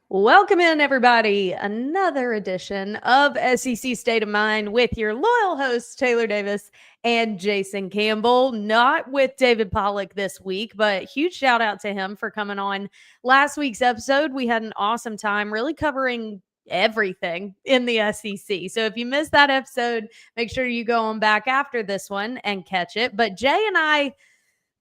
Welcome in, everybody. Another edition of SEC State of Mind with your loyal hosts, Taylor Davis and Jason Campbell. Not with David Pollock this week, but huge shout out to him for coming on last week's episode. We had an awesome time really covering everything in the SEC. So if you missed that episode, make sure you go on back after this one and catch it. But Jay and I,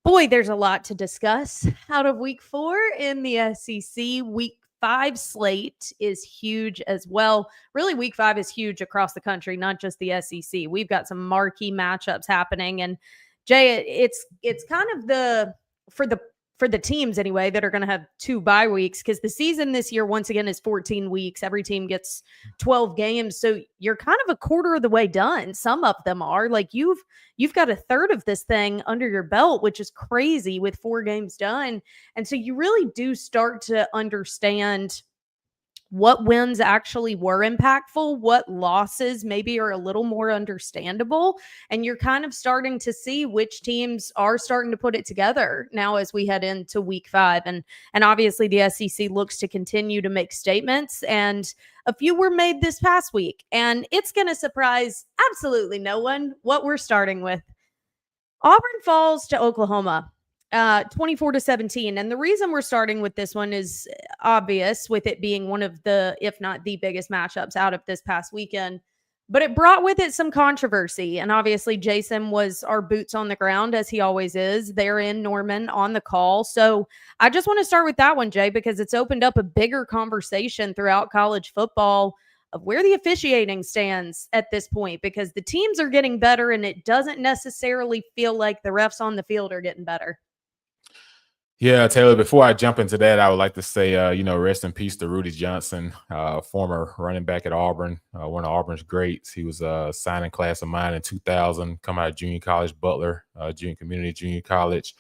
boy, there's a lot to discuss out of week 4 in the SEC. Week 5 slate is huge as well. Really, week 5 is huge across the country, not just the SEC. We've got some marquee matchups happening. And Jay, it's kind of for the teams anyway that are going to have 2 bye weeks, because the season this year once again is 14 weeks. Every team gets 12 games, so you're kind of a quarter of the way done. Some of them are like you've got a third of this thing under your belt, which is crazy with 4 games done. And so you really do start to understand what wins actually were impactful, what losses maybe are a little more understandable. And you're kind of starting to see which teams are starting to put it together now as we head into week 5. And obviously the SEC looks to continue to make statements, and a few were made this past week. And it's going to surprise absolutely no one what we're starting with. Auburn falls to Oklahoma 24-17. And the reason we're starting with this one is obvious, with it being one of the, if not the biggest matchups out of this past weekend. But it brought with it some controversy. And obviously, Jason was our boots on the ground, as he always is. They're in Norman on the call. So I just want to start with that one, Jay, because it's opened up a bigger conversation throughout college football of where the officiating stands at this point, because the teams are getting better and it doesn't necessarily feel like the refs on the field are getting better. Yeah, Taylor, before I jump into that, I would like to say, rest in peace to Rudy Johnson, former running back at Auburn, one of Auburn's greats. He was a signing class of mine in 2000, come out of junior college, Butler, junior college,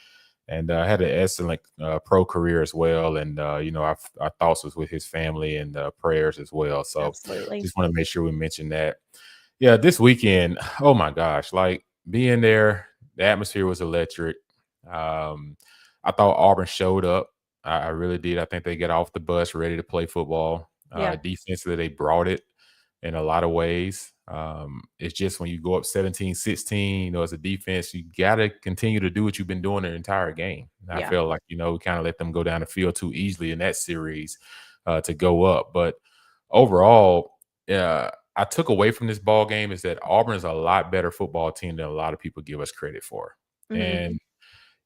and had an excellent pro career as well. And, our thoughts was with his family and prayers as well. So Absolutely. Just want to make sure we mention that. Yeah, this weekend, oh my gosh, like being there, the atmosphere was electric. I thought Auburn showed up. I really did. I think they got off the bus ready to play football. Defensively, they brought it in a lot of ways. It's just when you go up 17-16, as a defense, you got to continue to do what you've been doing the entire game. And I felt like, we kind of let them go down the field too easily in that series to go up. But overall, I took away from this ball game is that Auburn is a lot better football team than a lot of people give us credit for. Mm-hmm. And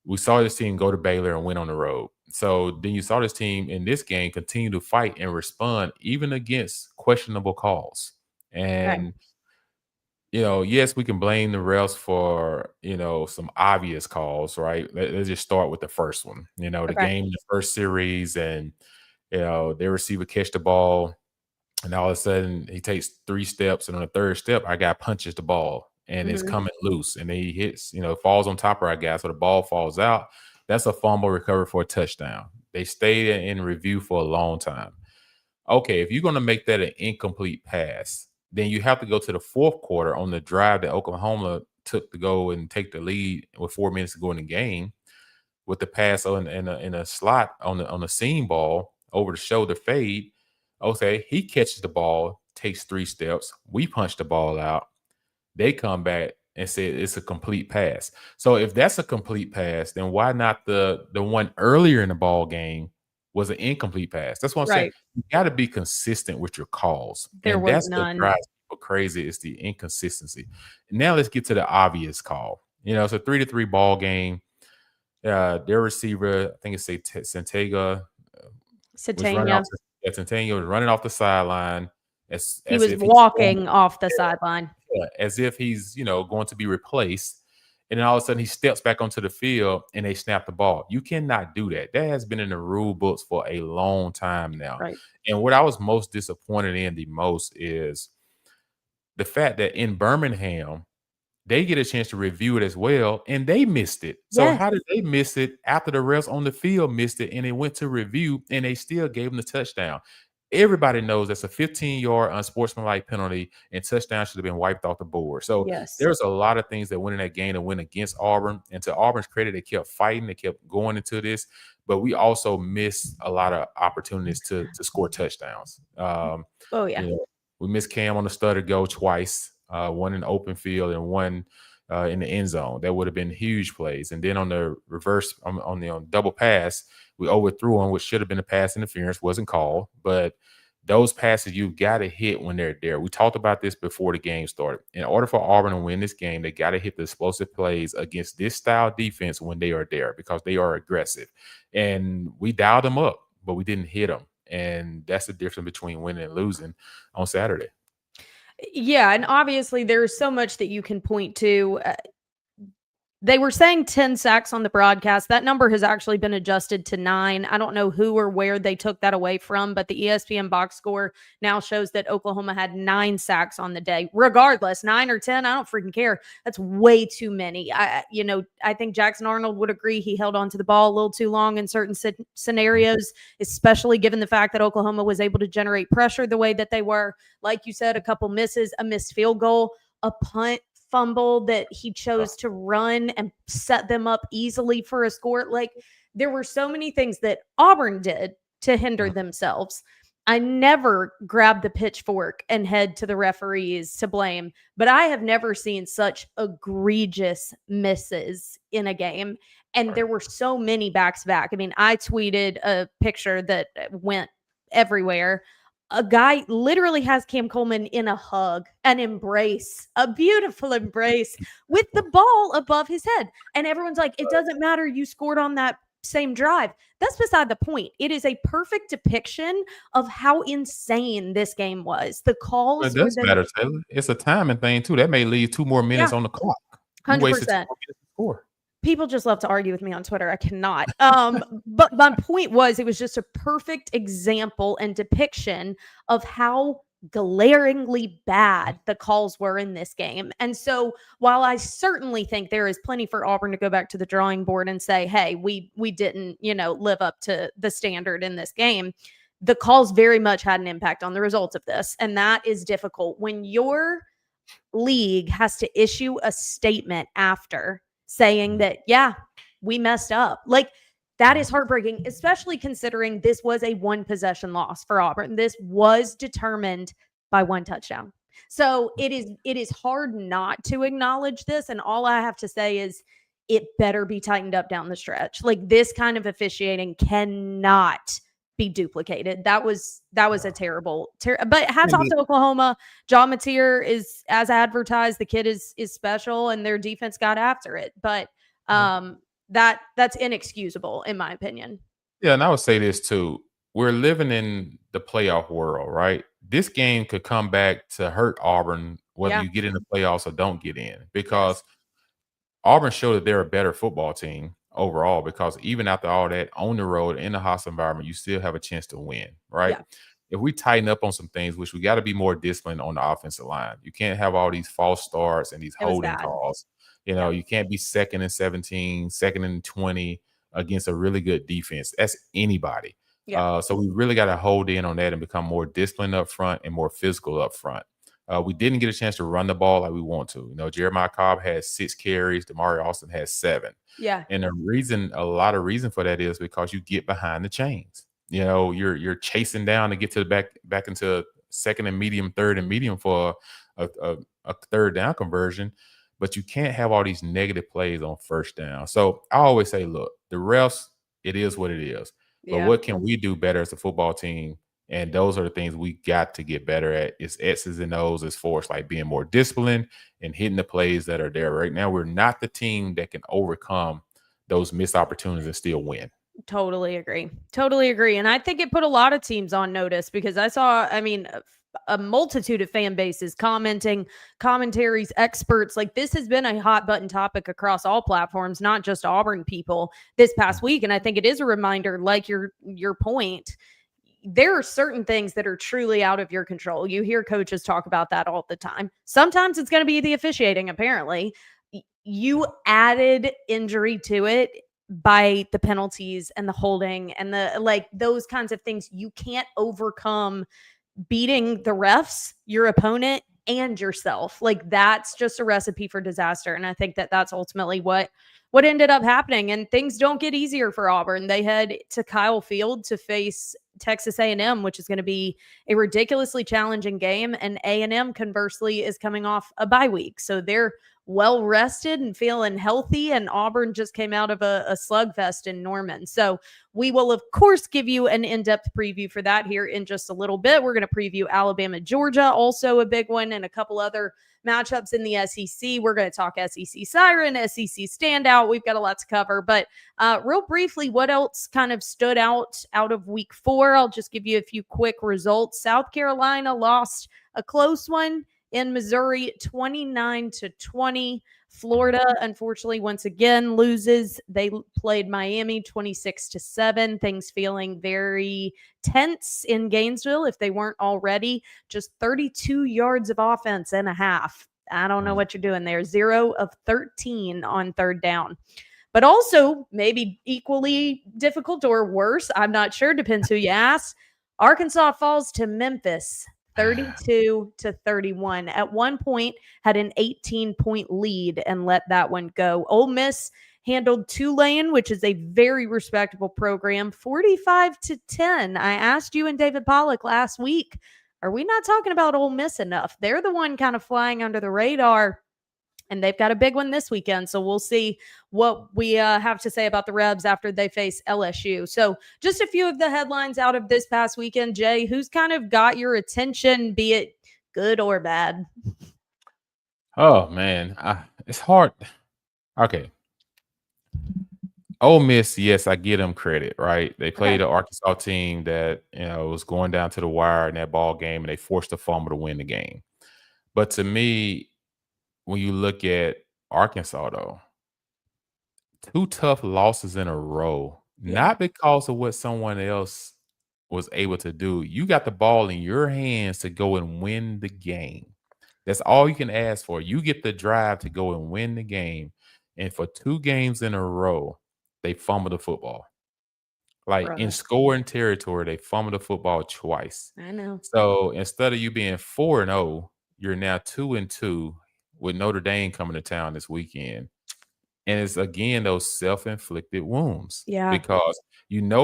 we saw this team go to Baylor and win on the road. So then you saw this team in this game continue to fight and respond even against questionable calls. And, yes, we can blame the refs for, some obvious calls, right? Let's just start with the first one. The game in the first series, and, their receiver catch the ball, and all of a sudden he takes 3 steps, and on the third step, our guy punches the ball. And it's coming loose, and he hits, falls on top of our guy, so the ball falls out. That's a fumble recovery for a touchdown. They stayed in review for a long time. Okay, if you're going to make that an incomplete pass, then you have to go to the fourth quarter on the drive that Oklahoma took to go and take the lead with 4 minutes to go in the game, with the pass in a slot on the seam ball over the shoulder fade. Okay, he catches the ball, takes 3 steps. We punch the ball out. They come back and say it's a complete pass. So if that's a complete pass, then why not the one earlier in the ball game was an incomplete pass? That's what I'm saying. You got to be consistent with your calls. There was none. What drives people crazy is the inconsistency. Now let's get to the obvious call. It's a 3-3 ball game. Their receiver, I think it's Centega. Centega was running off the sideline. He was walking off the sideline. As if he's, going to be replaced. And then all of a sudden he steps back onto the field and they snap the ball. You cannot do that. That has been in the rule books for a long time now. Right. And what I was most disappointed in the most is the fact that in Birmingham, they get a chance to review it as well, and they missed it. So how did they miss it after the refs on the field missed it, and it went to review, and they still gave them the touchdown? Everybody knows that's a 15-yard unsportsmanlike penalty, and touchdown should have been wiped off the board. So Yes. there's a lot of things that went in that game and went against Auburn. And to Auburn's credit, they kept fighting, they kept going into this, but we also missed a lot of opportunities to score touchdowns. Oh, yeah. You know, we missed Cam on the stutter go twice, one in the open field and one in the end zone. That would have been huge plays. And then on the reverse, on the double pass, we overthrew them, which should have been a pass interference, wasn't called. But those passes you've got to hit when they're there. We talked about this before the game started. In order for Auburn to win this game, they got to hit the explosive plays against this style defense when they are there, because they are aggressive. And we dialed them up, but we didn't hit them. And that's the difference between winning and losing on Saturday. Yeah, and obviously there's so much that you can point to. They were saying 10 sacks on the broadcast. That number has actually been adjusted to 9. I don't know who or where they took that away from, but the ESPN box score now shows that Oklahoma had 9 sacks on the day. Regardless, 9 or 10, I don't freaking care. That's way too many. I think Jackson Arnold would agree he held onto the ball a little too long in certain scenarios, especially given the fact that Oklahoma was able to generate pressure the way that they were. Like you said, a couple misses, a missed field goal, a punt fumble that he chose to run and set them up easily for a score. Like, there were so many things that Auburn did to hinder themselves. I never grab the pitchfork and head to the referees to blame, but I have never seen such egregious misses in a game. And there were so many backs back. I mean, I tweeted a picture that went everywhere. A guy literally has Cam Coleman in a hug, an embrace, a beautiful embrace with the ball above his head. And everyone's like, it doesn't matter. You scored on that same drive. That's beside the point. It is a perfect depiction of how insane this game was. The calls. It does matter, Taylor. It's a timing thing, too. That may leave 2 more minutes on the clock. 100%. You wasted 2 more minutes to score. People just love to argue with me on Twitter. I cannot. But my point was, it was just a perfect example and depiction of how glaringly bad the calls were in this game. And so while I certainly think there is plenty for Auburn to go back to the drawing board and say, hey, we didn't, live up to the standard in this game, the calls very much had an impact on the results of this. And that is difficult when your league has to issue a statement after saying that, yeah, we messed up. Like, that is heartbreaking, especially considering this was a 1-possession loss for Auburn. This was determined by 1 touchdown. So it is hard not to acknowledge this. And all I have to say is it better be tightened up down the stretch. Like, this kind of officiating cannot be duplicated. That was a terrible, but hats off to Oklahoma. John Mateer is as advertised. The kid is special, and their defense got after it. But that's inexcusable in my opinion. Yeah, and I would say this too. We're living in the playoff world, right? This game could come back to hurt Auburn, whether you get in the playoffs or don't get in, because Auburn showed that they're a better football team overall, because even after all that, on the road in a hostile environment, you still have a chance to win, right? Yeah. If we tighten up on some things, which we got to be more disciplined on the offensive line. You can't have all these false starts and these holding calls. You can't be 2nd and 17, 2nd and 20 against a really good defense. That's anybody. Yeah. So we really got to hold in on that and become more disciplined up front and more physical up front. We didn't get a chance to run the ball like we want to. Jeremiah Cobb has 6 carries. Damari Austin has 7. Yeah. And a lot of reason for that is because you get behind the chains. You're chasing down to get to the back into 2nd and medium, 3rd and medium for a 3rd down conversion. But you can't have all these negative plays on 1st down. So I always say, look, the refs, it is what it is. But what can we do better as a football team? And those are the things we got to get better at. It's X's and O's as far as like being more disciplined and hitting the plays that are there. Right now, we're not the team that can overcome those missed opportunities and still win. Totally agree. And I think it put a lot of teams on notice, because I saw, a multitude of fan bases commenting, commentaries, experts. Like, this has been a hot button topic across all platforms, not just Auburn people this past week. And I think it is a reminder, like your point, there are certain things that are truly out of your control. You hear coaches talk about that all the time. Sometimes it's going to be the officiating. Apparently, you added injury to it. by the penalties and the holding and those kinds of things. You can't overcome beating the refs, your opponent, and yourself. Like, that's just a recipe for disaster. And I think that that's ultimately what ended up happening. And things don't get easier for Auburn. They head to Kyle Field to face Texas A&M, which is going to be a ridiculously challenging game. And A&M, conversely, is coming off a bye week. So they're well rested and feeling healthy. And Auburn just came out of a slugfest in Norman. So we will, of course, give you an in-depth preview for that here in just a little bit. We're going to preview Alabama, Georgia, also a big one, and a couple other matchups in the SEC. We're going to talk SEC Siren, SEC Standout. We've got a lot to cover. But real briefly, what else kind of stood out of week 4? I'll just give you a few quick results. South Carolina lost a close one in Missouri, 29-20. Florida, unfortunately, once again loses. They played Miami 26-7. Things feeling very tense in Gainesville if they weren't already. Just 32 yards of offense and a half. I don't know what you're doing there. 0 of 13 on third down. But also, maybe equally difficult or worse, I'm not sure, depends who you ask. Arkansas falls to Memphis 32-31. At one point, had an 18-point lead and let that one go. Ole Miss handled Tulane, which is a very respectable program, 45-10. I asked you and David Pollock last week, are we not talking about Ole Miss enough? They're the one kind of flying under the radar. And they've got a big one this weekend. So we'll see what we have to say about the Rebs after they face LSU. So just a few of the headlines out of this past weekend. Jay, who's kind of got your attention, be it good or bad? Oh, man. It's hard. Okay. Ole Miss, yes, I give them credit, right? They played an Arkansas team that, was going down to the wire in that ball game, and they forced a fumble to win the game. But to me, when you look at Arkansas, though, 2 tough losses in a row, not because of what someone else was able to do. You got the ball in your hands to go and win the game. That's all you can ask for. You get the drive to go and win the game. And for 2 games in a row, they fumbled the football. Like, in scoring territory, they fumbled the football twice. I know. So instead of you being 4-0, you're now 2-2 with Notre Dame coming to town this weekend. And it's, again, those self-inflicted wounds. Yeah. Because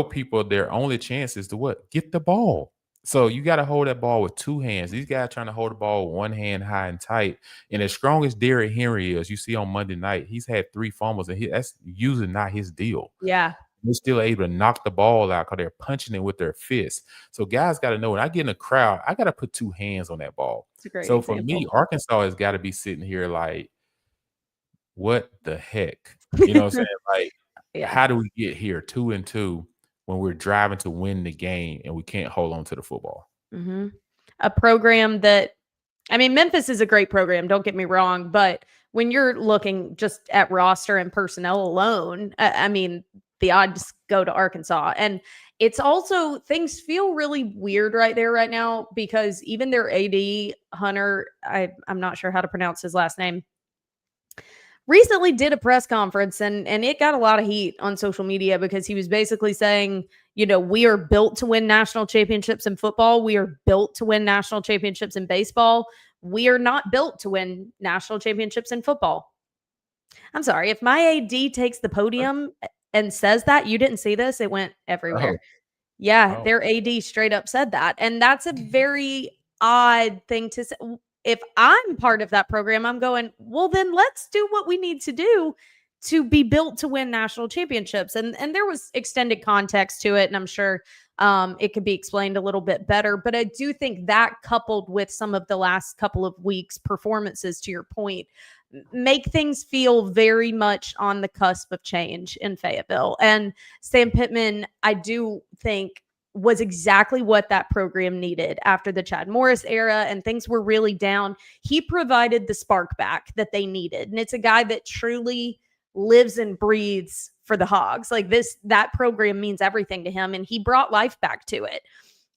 people, their only chance is to what? Get the ball. So you got to hold that ball with 2 hands. These guys trying to hold the ball with 1 hand high and tight. And as strong as Derrick Henry is, you see on Monday night, he's had 3 fumbles, and that's usually not his deal. Yeah. They're still able to knock the ball out because they're punching it with their fists. So guys got to know, when I get in a crowd, I got to put 2 hands on that ball. It's a great So example. for me, Arkansas has got to be sitting here like, what the heck? You know what I'm saying? Like, how do we get here 2-2 when we're driving to win the game and we can't hold on to the football? Mm-hmm. A program that, I mean, Memphis is a great program, don't get me wrong, but when you're looking just at roster and personnel alone, I mean, the odds go to Arkansas. And it's also, things feel really weird right there right now because even their AD, Hunter, I'm not sure how to pronounce his last name, recently did a press conference and it got a lot of heat on social media because he was basically saying, we are built to win national championships in football. We are built to win national championships in baseball. We are not built to win national championships in football. I'm sorry. If my AD takes the podium and says that, you didn't see this, it went everywhere. Yeah, their AD straight up said that. And that's a very odd thing to say. If I'm part of that program, I'm going, well, then let's do what we need to do to be built to win national championships. And there was extended context to it. And I'm sure it could be explained a little bit better. But I do think that, coupled with some of the last couple of weeks' performances, to your point, make things feel very much on the cusp of change in Fayetteville. And Sam Pittman, I do think, was exactly what that program needed after the Chad Morris era and things were really down. He provided the spark back that they needed. And it's a guy that truly lives and breathes for the Hogs. Like that program means everything to him, and he brought life back to it.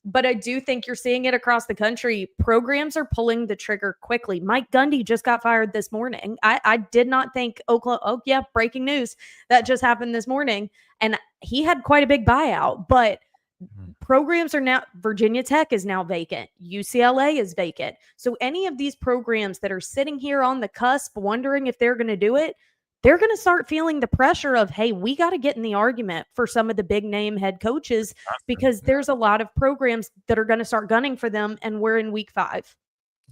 But I do think you're seeing it across the country. Programs are pulling the trigger quickly. Mike Gundy just got fired this morning. I did not think Oklahoma. Oh, yeah, breaking news. That just happened this morning. And he had quite a big buyout. But programs are now, Virginia Tech is now vacant. UCLA is vacant. So any of these programs that are sitting here on the cusp wondering if they're going to do it, they're going to start feeling the pressure of, hey, we got to get in the argument for some of the big name head coaches, because there's a lot of programs that are going to start gunning for them, and we're in week 5.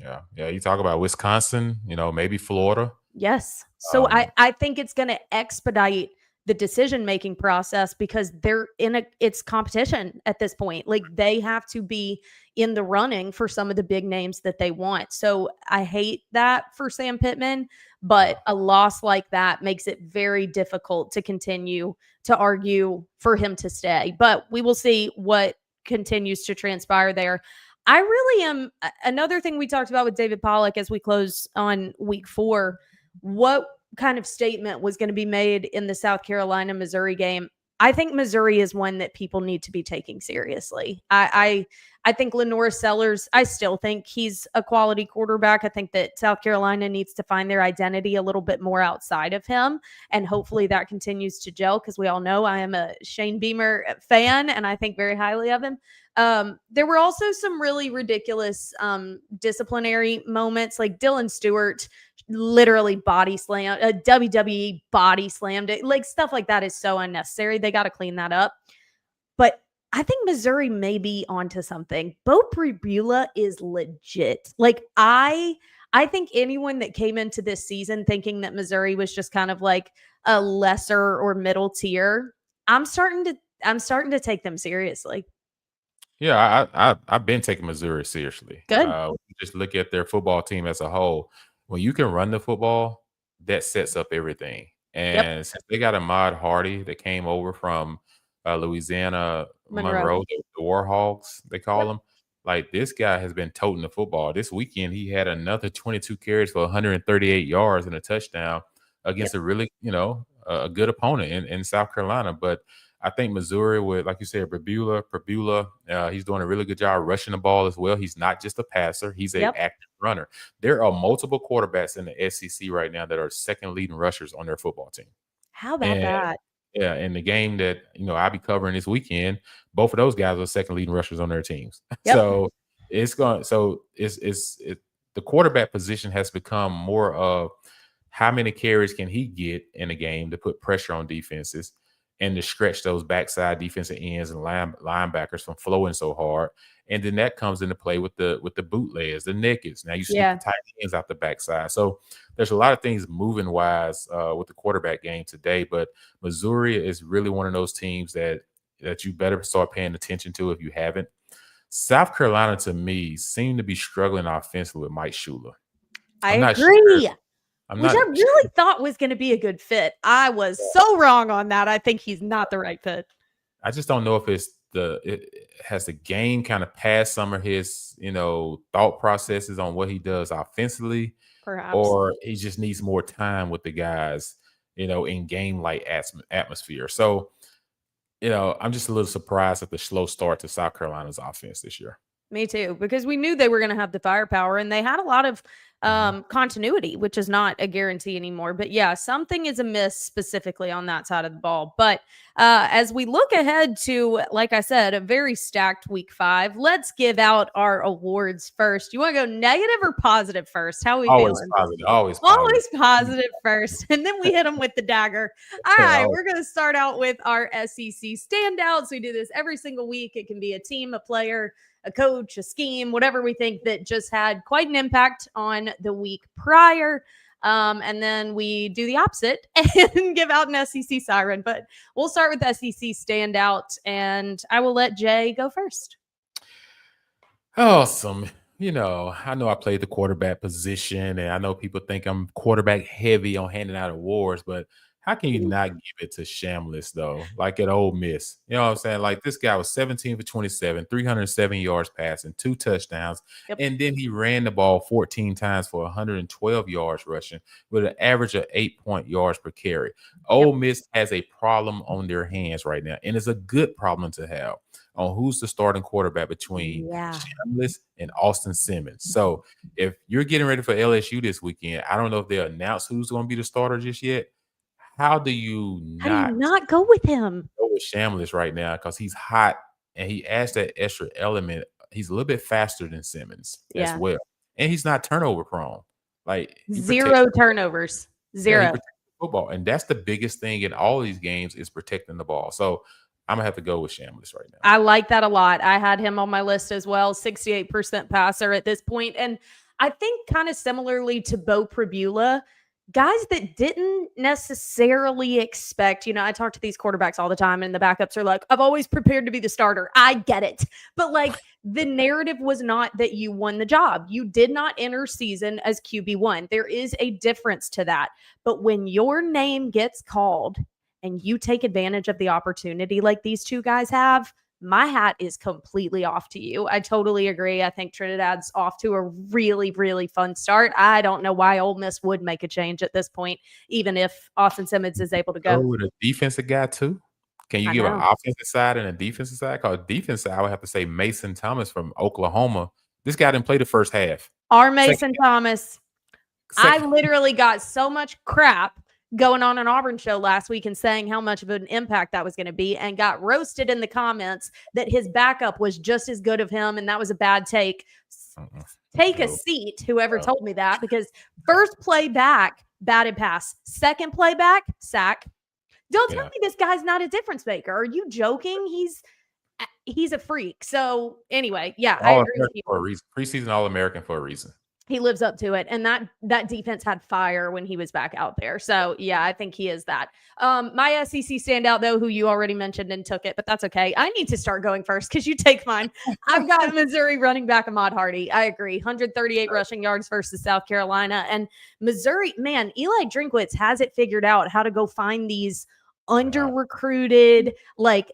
Yeah. Yeah. You talk about Wisconsin, maybe Florida. Yes. So I think it's going to expedite the decision-making process, because they're it's competition at this point. Like, they have to be in the running for some of the big names that they want. So I hate that for Sam Pittman, but a loss like that makes it very difficult to continue to argue for him to stay. But we will see what continues to transpire there. I really am. Another thing we talked about with David Pollack as we close on week 4, what kind of statement was going to be made in the South Carolina Missouri game? I think Missouri is one that people need to be taking seriously. I think Lenore Sellers, I still think he's a quality quarterback. I think that South Carolina needs to find their identity a little bit more outside of him, and hopefully that continues to gel, because we all know I am a Shane Beamer fan and I think very highly of him. There were also some really ridiculous disciplinary moments, like Dylan Stewart literally body slam, a WWE body slammed it. Like, stuff like that is so unnecessary. They got to clean that up. But I think Missouri may be onto something. Bo Pribula is legit. Like, I think anyone that came into this season thinking that Missouri was just kind of like a lesser or middle tier, I'm starting to take them seriously. Yeah, I've been taking Missouri seriously. Good. Just look at their football team as a whole. When you can run the football, that sets up everything. Yep. And since they got Ahmad Hardy that came over from Louisiana Monroe. the Warhogs, they call Yep. them. Like, this guy has been toting the football. This weekend, he had another 22 carries for 138 yards and a touchdown against a really, a good opponent in South Carolina. But I think Missouri with, like you said, Pribula, he's doing a really good job rushing the ball as well. He's not just a passer. He's an active runner. There are multiple quarterbacks in the SEC right now that are second leading rushers on their football team. How about that? Yeah, in the game that, I'll be covering this weekend, both of those guys are second leading rushers on their teams. Yep. So the quarterback position has become more of how many carries can he get in a game to put pressure on defenses and to stretch those backside defensive ends and linebackers from flowing so hard. And then that comes into play with the bootlegs, the nakeds. Now you see the tight ends out the backside. So there's a lot of things moving wise with the quarterback game today. But Missouri is really one of those teams that you better start paying attention to if you haven't. South Carolina, to me, seemed to be struggling offensively with Mike Shula. I agree. Sure. Which I really thought was going to be a good fit. I was so wrong on that. I think he's not the right fit. I just don't know if it has the game kind of passed some of his, thought processes on what he does offensively, perhaps, or he just needs more time with the guys, in game-like atmosphere. So, I'm just a little surprised at the slow start to South Carolina's offense this year. Me too, because we knew they were going to have the firepower, and they had a lot of continuity, which is not a guarantee anymore. But yeah, something is amiss specifically on that side of the ball. But as we look ahead to, like I said, a very stacked week 5, let's give out our awards first. You want to go negative or positive first? How are we always feeling? Positive, always positive first, and then we hit them with the dagger. All right, we're going to start out with our SEC standouts. We do this every single week. It can be a team, a player, a coach, a scheme, whatever we think that just had quite an impact on the week prior. And then we do the opposite and give out an SEC siren. But we'll start with SEC standout, and I will let Jay go first. Awesome. I know I played the quarterback position, and I know people think I'm quarterback heavy on handing out awards, but how can you not give it to Shamless, though? Like at Ole Miss. You know what I'm saying? Like, this guy was 17 for 27, 307 yards passing, 2 touchdowns. Yep. And then he ran the ball 14 times for 112 yards rushing with an average of 8 yards per carry. Ole Miss has a problem on their hands right now, and it's a good problem to have. on who's the starting quarterback between Yeah. Chambliss and Austin Simmons. So if you're getting ready for LSU this weekend, I don't know if they'll announce who's going to be the starter just yet. How do you How do you not not go with him? go with Chambliss right now? Because he's hot and he adds that extra element. He's a little bit faster than Simmons as Yeah. well. And he's not turnover prone. Like he protects 0 turnovers. yeah, he 0. protects the football. And that's the biggest thing in all these games is protecting the ball. So I'm gonna have to go with Chambliss right now. I like that a lot. I had him on my list as well, 68% passer at this point. And I think kind of similarly to Bo Pribula, guys that didn't necessarily expect, I talk to these quarterbacks all the time and the backups are like, I've always prepared to be the starter. I get it. But like the narrative was not that you won the job. You did not enter season as QB1. There is a difference to that. But when your name gets called and you take advantage of the opportunity like these two guys have, my hat is completely off to you. I totally agree. I think Trinidad's off to a really, really fun start. I don't know why Ole Miss would make a change at this point, even if Austin Simmons is able to Go go. with a defensive guy too. Can you I give an know. offensive side and a defensive side? Because defense side, I would have to say Mason Thomas from Oklahoma. This guy didn't play the first half. Our Mason Thomas. I Second, literally got so much crap going on an Auburn show last week and saying how much of an impact that was going to be and got roasted in the comments that his backup was just as good of him and that was a bad take. Take a seat, whoever told me that, because first play back, batted pass. Second play back, sack. Don't tell me this guy's not a difference maker. Are you joking? He's a freak. So anyway, yeah, I agree with you. for a reason. Preseason All-American for a reason. He lives up to it. And that defense had fire when he was back out there. So yeah, I think he is that. My SEC standout though, who you already mentioned and took it, but that's okay. I need to start going first because you take mine. I've got Missouri running back Ahmad Hardy. I agree. 138 rushing yards versus South Carolina. And Missouri, man, Eli Drinkwitz has it figured out how to go find these under-recruited, like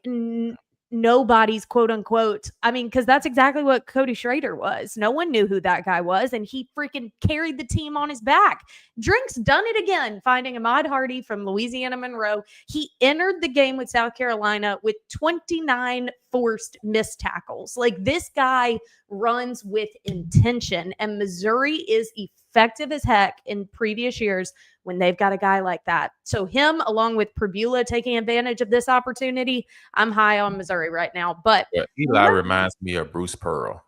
nobody's quote unquote. I mean, because that's exactly what Cody Schrader was. No one knew who that guy was, and he freaking carried the team on his back. Drink's done it again, finding Ahmad Hardy from Louisiana Monroe. He entered the game with South Carolina with 29 forced missed tackles. Like this guy runs with intention, and Missouri is effective as heck in previous years when they've got a guy like that. So him, along with Pribula taking advantage of this opportunity, I'm high on Missouri right now. But Eli reminds me of Bruce Pearl.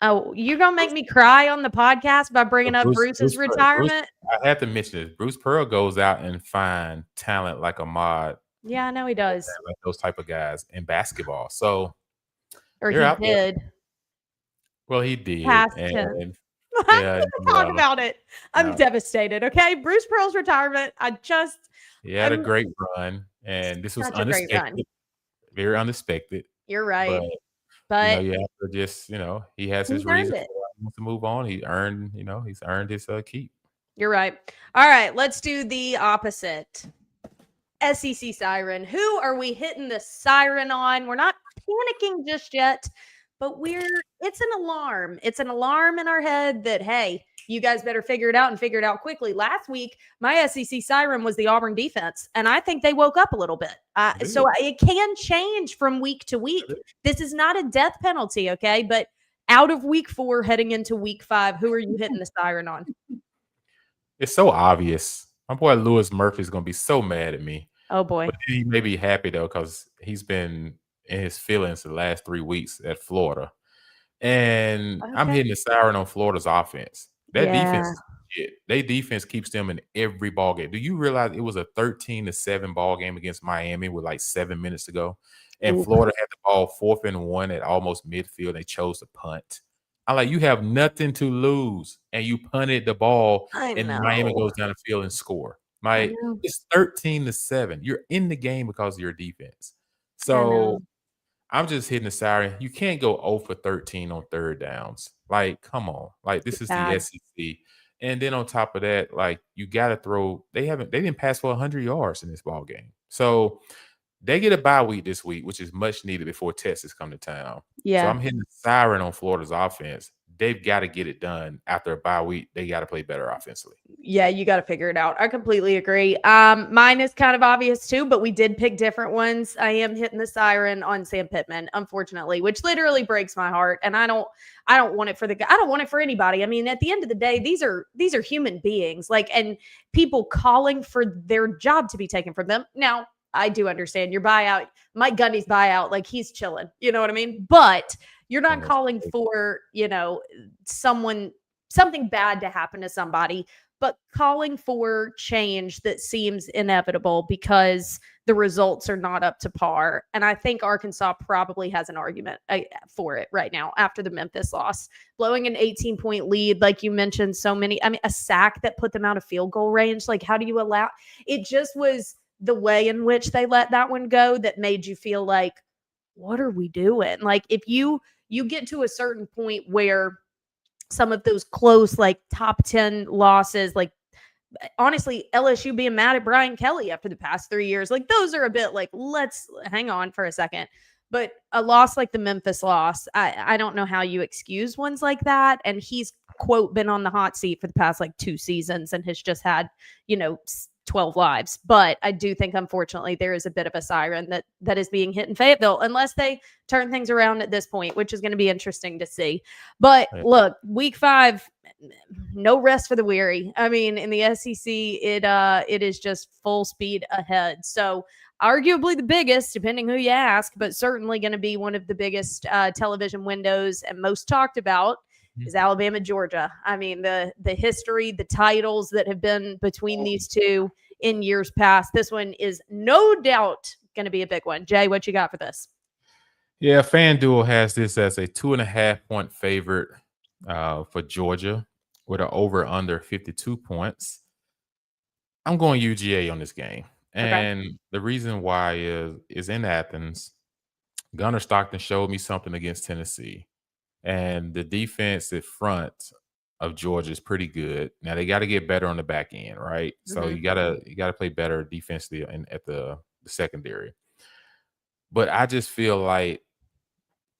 Oh, you're going to make me cry on the podcast by bringing up Bruce's retirement? I have to mention this. Bruce Pearl goes out and find talent like Ahmad. Yeah, I know he does. Like those type of guys in basketball. So, or he did. There. Well, he did. Past and yeah, talk about it. I'm devastated. Okay, Bruce Pearl's retirement. He had a great run, and this was unexpected, very unexpected. You're right, but you have to just, he has his reason to move on. He earned, he's earned his keep. You're right. All right, let's do the opposite. SEC siren. Who are we hitting the siren on? We're not panicking just yet. But it's an alarm. It's an alarm in our head that, hey, you guys better figure it out and figure it out quickly. Last week, my SEC siren was the Auburn defense, and I think they woke up a little bit. So it can change from week to week. This is not a death penalty, okay? But out of week 4, heading into week 5, who are you hitting the siren on? It's so obvious. My boy Lewis Murphy is going to be so mad at me. Oh, boy. But he may be happy, though, because he's been in his feelings the last 3 weeks at Florida. And I'm hitting the siren on Florida's offense. That defense is legit. Their defense keeps them in every ball game. Do you realize it was a 13-7 ball game against Miami with like 7 minutes to go? And Florida had the ball 4th and 1 at almost midfield. They chose to punt. I'm like, you have nothing to lose, and you punted the ball, and Miami goes down the field and score. Like, it's 13-7. You're in the game because of your defense. So I'm just hitting the siren. You can't go 0 for 13 on third downs. Like, come on. Like, this is the SEC. And then on top of that, like, you got to throw. They didn't pass for 100 yards in this ball game. So they get a bye week this week, which is much needed before Texas come to town. Yeah. So I'm hitting the siren on Florida's offense. they've got to get it done after a bye week. They got to play better offensively. Yeah, you got to figure it out. I completely agree. Mine is kind of obvious too, but we did pick different ones. I am hitting the siren on Sam Pittman, unfortunately, which literally breaks my heart. And I don't want it for I don't want it for anybody. I mean, at the end of the day, these are human beings, like, and people calling for their job to be taken from them. Now, I do understand your buyout, Mike Gundy's buyout, like he's chilling. You know what I mean? But you're not calling for, something bad to happen to somebody, but calling for change that seems inevitable because the results are not up to par. And I think Arkansas probably has an argument for it right now after the Memphis loss. Blowing an 18-point lead, like you mentioned, a sack that put them out of field goal range. Like, how do you allow it? Just was the way in which they let that one go that made you feel like, what are we doing? Like, if you get to a certain point where some of those close, like top 10 losses, like honestly, LSU being mad at Brian Kelly after the past 3 years, like those are a bit like, let's hang on for a second. But a loss like the Memphis loss, I don't know how you excuse ones like that. And he's, quote, been on the hot seat for the past like 2 seasons and has just had, 12 lives. But I do think, unfortunately, there is a bit of a siren that is being hit in Fayetteville, unless they turn things around at this point, which is going to be interesting to see. But look, week 5, no rest for the weary. I mean, in the SEC, it is just full speed ahead. So arguably the biggest, depending who you ask, but certainly going to be one of the biggest television windows and most talked about is Alabama, Georgia. I mean, the history, the titles that have been between these two in years past. This one is no doubt going to be a big one. Jay, what you got for this? Yeah, FanDuel has this as a 2.5-point favorite for Georgia with an over/under 52 points. I'm going UGA on this game. And the reason why is in Athens, Gunnar Stockton showed me something against Tennessee. And the defense at front of Georgia is pretty good. Now they got to get better on the back end, right? So you gotta play better defensively at the secondary. But I just feel like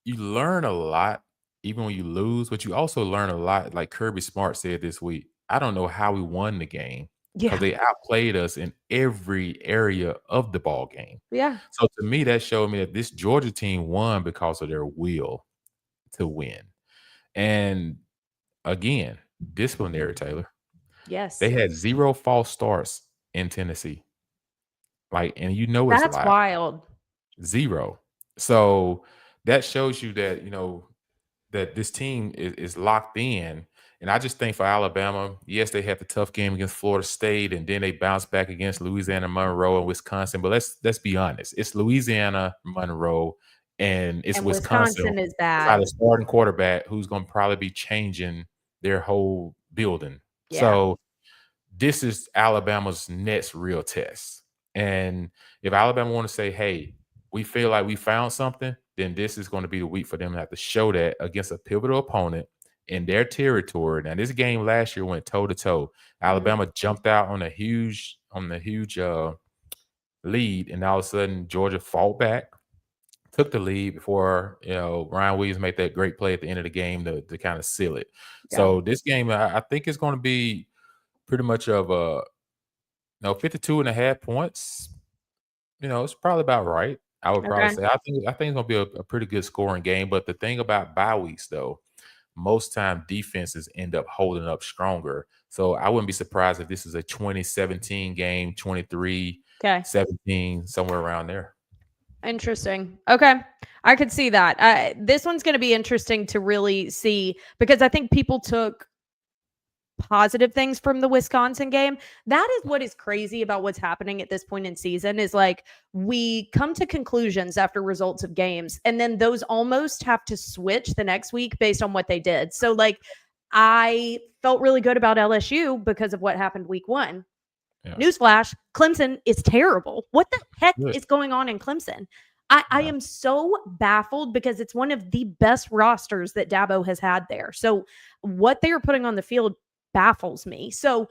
you learn a lot even when you lose, but you also learn a lot. Like Kirby Smart said this week, I don't know how we won the game because they outplayed us in every area of the ball game. Yeah. So to me, that showed me that this Georgia team won because of their will to win. And again, disciplinary, Taylor. Yes. They had 0 false starts in Tennessee. Like, and it's that's wild. 0. So that shows you that, that this team is locked in. And I just think for Alabama, yes, they had the tough game against Florida State, and then they bounced back against Louisiana, Monroe, and Wisconsin. But let's be honest, it's Louisiana, Monroe, and it's Wisconsin is bad. without a starting quarterback who's going to probably be changing their whole building. Yeah. So this is Alabama's next real test. And if Alabama want to say, hey, we feel like we found something, then this is going to be the week for them to have to show that against a pivotal opponent in their territory. Now, this game last year went toe-to-toe. Alabama jumped out on a huge lead, and all of a sudden Georgia fought back, took the lead before Ryan Williams made that great play at the end of the game to kind of seal it. Yeah. So this game, I think it's going to be pretty much of 52.5 points. It's probably about right. I would probably say I think it's going to be a pretty good scoring game. But the thing about bye weeks, though, most time defenses end up holding up stronger. So I wouldn't be surprised if this is a 2017 game, 23-17, somewhere around there. Interesting. Okay. I could see that. This one's going to be interesting to really see because I think people took positive things from the Wisconsin game. That is what is crazy about what's happening at this point in season is like we come to conclusions after results of games and then those almost have to switch the next week based on what they did. So like I felt really good about LSU because of what happened week 1. Yeah. Newsflash, Clemson is terrible. What the heck is going on in Clemson? I am so baffled because it's one of the best rosters that Dabo has had there. So what they are putting on the field baffles me. So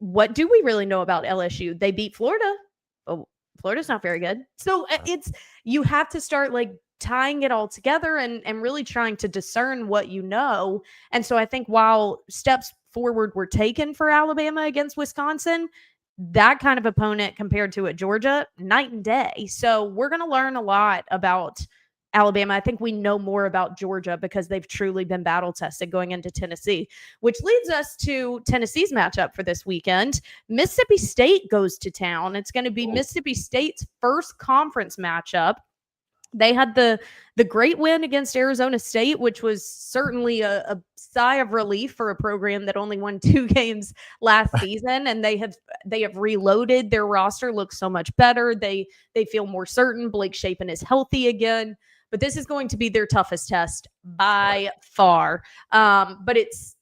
what do we really know about LSU? They beat Florida. Oh, Florida's not very good. So you have to start like tying it all together and really trying to discern what you know. And so I think while steps forward were taken for Alabama against Wisconsin, that kind of opponent compared to at Georgia, night and day. So we're going to learn a lot about Alabama. I think we know more about Georgia because they've truly been battle tested going into Tennessee, which leads us to Tennessee's matchup for this weekend. Mississippi State goes to town. It's going to be Mississippi State's first conference matchup. They had the great win against Arizona State, which was certainly a sigh of relief for a program that only won 2 games last season, and they have reloaded. Their roster looks so much better. They feel more certain. Blake Shapen is healthy again, but this is going to be their toughest test by far. But it's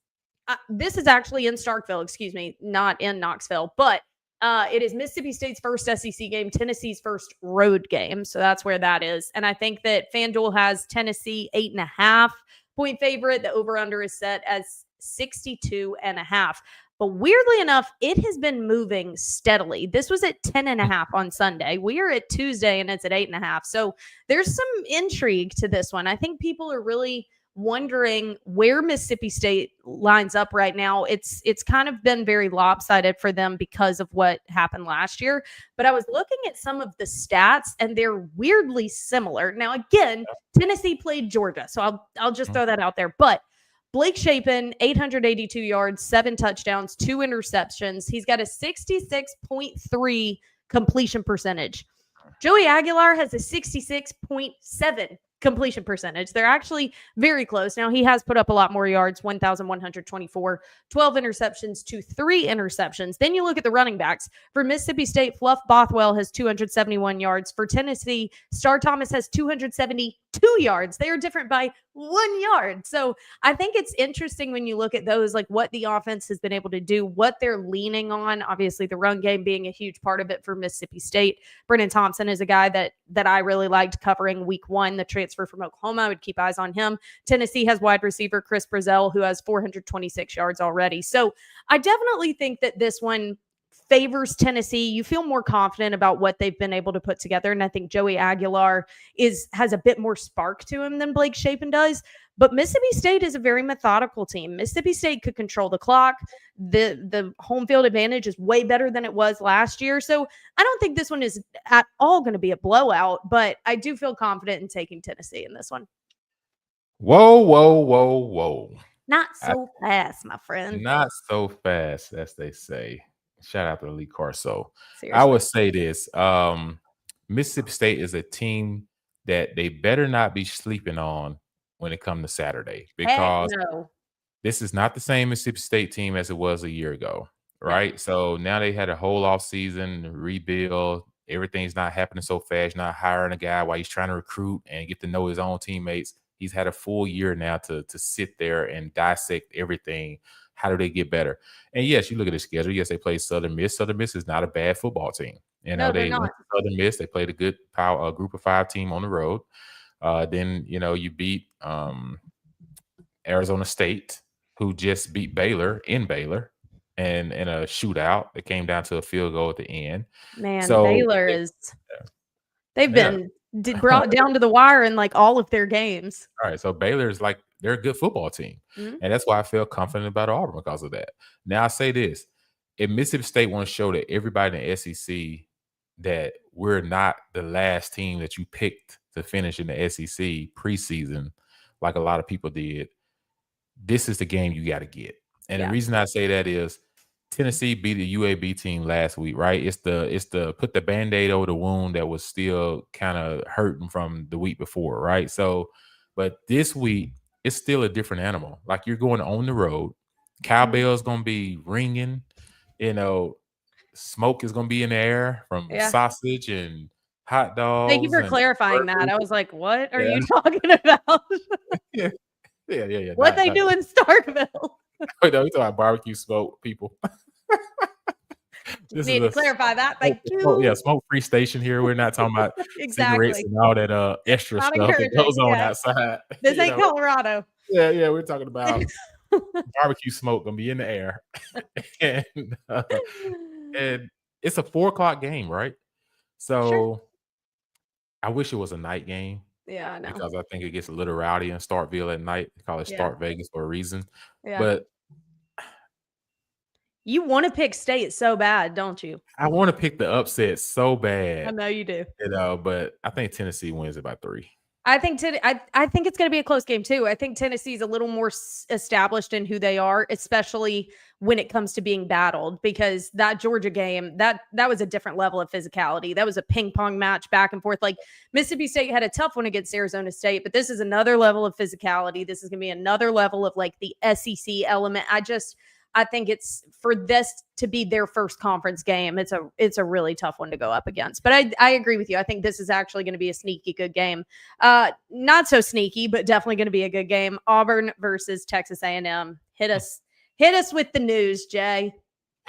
this is actually in Starkville, excuse me, not in Knoxville, but it is Mississippi State's first SEC game, Tennessee's first road game. So that's where that is. And I think that FanDuel has Tennessee 8.5-point favorite. The over-under is set as 62.5. But weirdly enough, it has been moving steadily. This was at 10.5 on Sunday. We are at Tuesday and it's at 8.5. So there's some intrigue to this one. I think people are really wondering where Mississippi State lines up right now. It's kind of been very lopsided for them because of what happened last year. But I was looking at some of the stats and they're weirdly similar. Now, again, Tennessee played Georgia, so I'll just throw that out there. But Blake Shapen, 882 yards, 7 touchdowns, 2 interceptions. He's got a 66.3 completion percentage. Joey Aguilar has a 66.7 completion percentage. They're actually very close. Now, he has put up a lot more yards, 1,124, 12 interceptions to 3 interceptions. Then you look at the running backs. For Mississippi State, Fluff Bothwell has 271 yards. For Tennessee, Star Thomas has 272 yards. They are different by 1 yard. So I think it's interesting when you look at those, like what the offense has been able to do, what they're leaning on. Obviously, the run game being a huge part of it for Mississippi State. Brennan Thompson is a guy that I really liked covering week 1, the transfer from Oklahoma. I would keep eyes on him. Tennessee has wide receiver Chris Brazzell, who has 426 yards already. So I definitely think that this one favors Tennessee. You feel more confident about what they've been able to put together. And I think Joey Aguilar has a bit more spark to him than Blake Shapen does. But Mississippi State is a very methodical team. Mississippi State could control the clock. The home field advantage is way better than it was last year. So I don't think this one is at all going to be a blowout, but I do feel confident in taking Tennessee in this one. Whoa, whoa, whoa, whoa. Not so fast, my friend. Not so fast, as they say. Shout out to Lee Corso. Seriously. I would say this. Mississippi State is a team that they better not be sleeping on when it comes to Saturday, because this is not the same Mississippi State team as it was a year ago, right? Yeah. So now they had a whole off season rebuild. Everything's not happening so fast. Not hiring a guy while he's trying to recruit and get to know his own teammates. He's had a full year now to sit there and dissect everything. How do they get better? And yes, you look at the schedule. Yes, they play Southern Miss. Southern Miss is not a bad football team. You know, they went to Southern Miss. They played a good group of 5 team on the road. Then, you beat Arizona State, who just beat Baylor in Baylor and in a shootout. It came down to a field goal at the end. Man, so Baylor they've been brought down to the wire in like all of their games. All right, so Baylor's like, they're a good football team. Mm-hmm. And that's why I feel confident about Auburn because of that. Now, I say this. If Mississippi State want to show that everybody in the SEC that we're not the last team that you picked to finish in the SEC preseason, like a lot of people did, this is the game you got to get. And the reason I say that is Tennessee beat the UAB team last week, right? It's the put the Band-Aid over the wound that was still kind of hurting from the week before, right? So, but this week, it's still a different animal. Like, you're going on the road. Cowbell's going to be ringing. Smoke is going to be in the air from sausage and hot dogs. Thank you for clarifying that. I was like, what are you talking about? Yeah. What they do in Starkville? We talking about barbecue smoke, people. Just need to clarify that. Thank you. Smoke-free station here. We're not talking about cigarettes and all that extra stuff that goes on outside. This ain't Colorado. Yeah, we're talking about barbecue smoke gonna be in the air, and it's a 4:00 game, right? So I wish it was a night game Yeah, I know. because I think it gets a little rowdy in Starkville at night. They call it Yeah. Stark Vegas for a reason. Yeah. But You wanna pick State so bad, don't you? I want to pick the upset so I bad, know you do. but I think Tennessee wins it by 3. I think it's gonna be a close game too. I think Tennessee's a little more established in who they are, especially when it comes to being battled. Because that Georgia game, that was a different level of physicality. That was a ping pong match back and forth. Like Mississippi State had a tough one against Arizona State, but this is another level of physicality. This is gonna be another level of like the SEC element. I think it's for this to be their first conference game. It's a really tough one to go up against. But I agree with you. I think this is actually going to be a sneaky good game. Not so sneaky, but definitely going to be a good game. Auburn versus Texas A&M. Hit us with the news, Jay.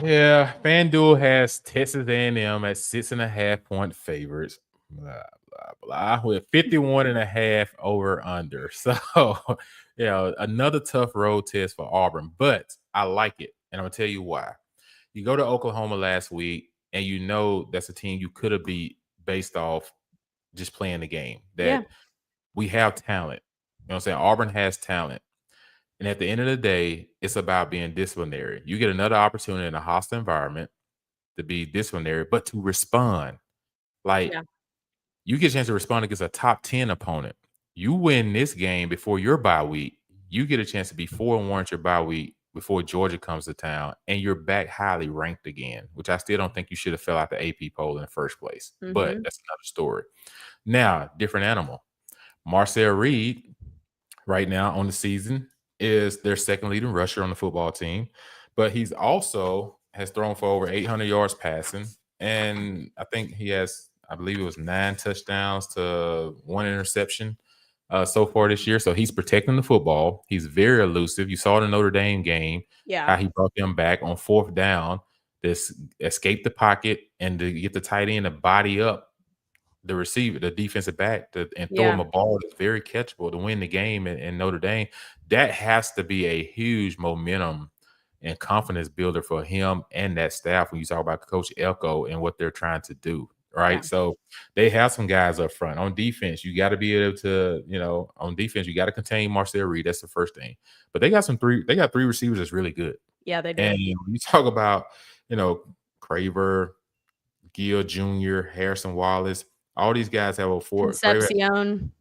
Yeah, FanDuel has Texas A&M at 6.5-point favorites. Blah blah blah. With 51.5 over under. So, another tough road test for Auburn, but I like it, and I'm gonna tell you why. You go to Oklahoma last week, and you know that's a team you could have beat based off just playing the game. Yeah. That we have talent. You know what I'm saying? Auburn has talent. And at the end of the day, it's about being disciplinary. You get another opportunity in a hostile environment to be disciplinary, but to respond. Like, Yeah. you get a chance to respond against a top 10 opponent. You win this game before your bye week. You get a chance to be 4-1 at your bye week before Georgia comes to town, and you're back highly ranked again, which I still don't think you should have fell out the AP poll in the first place. But Mm-hmm. that's another story. Now, different animal. Marcel Reed, right now on the season, is their second leading rusher on the football team, but he's also has thrown for over 800 yards passing, and I think he has, I believe it was 9 touchdowns to 1 interception so far this year. So he's protecting the football. He's very elusive. You saw the Notre Dame game, Yeah. how he brought them back on 4th down, this escape the pocket and to get the tight end to body up the receiver, the defensive back, and throw him Yeah. a ball that's very catchable to win the game in Notre Dame. That has to be a huge momentum and confidence builder for him and that staff when you talk about Coach Elko and what they're trying to do, Yeah. right? So they have some guys up front. On defense, you got to be able to, on defense, you got to contain Marcel Reed. That's the first thing. But they got 3 receivers that's really good. Yeah, they do. And when you talk about, Craver, Gill Jr., Harrison Wallace, all these guys have a Concepcion.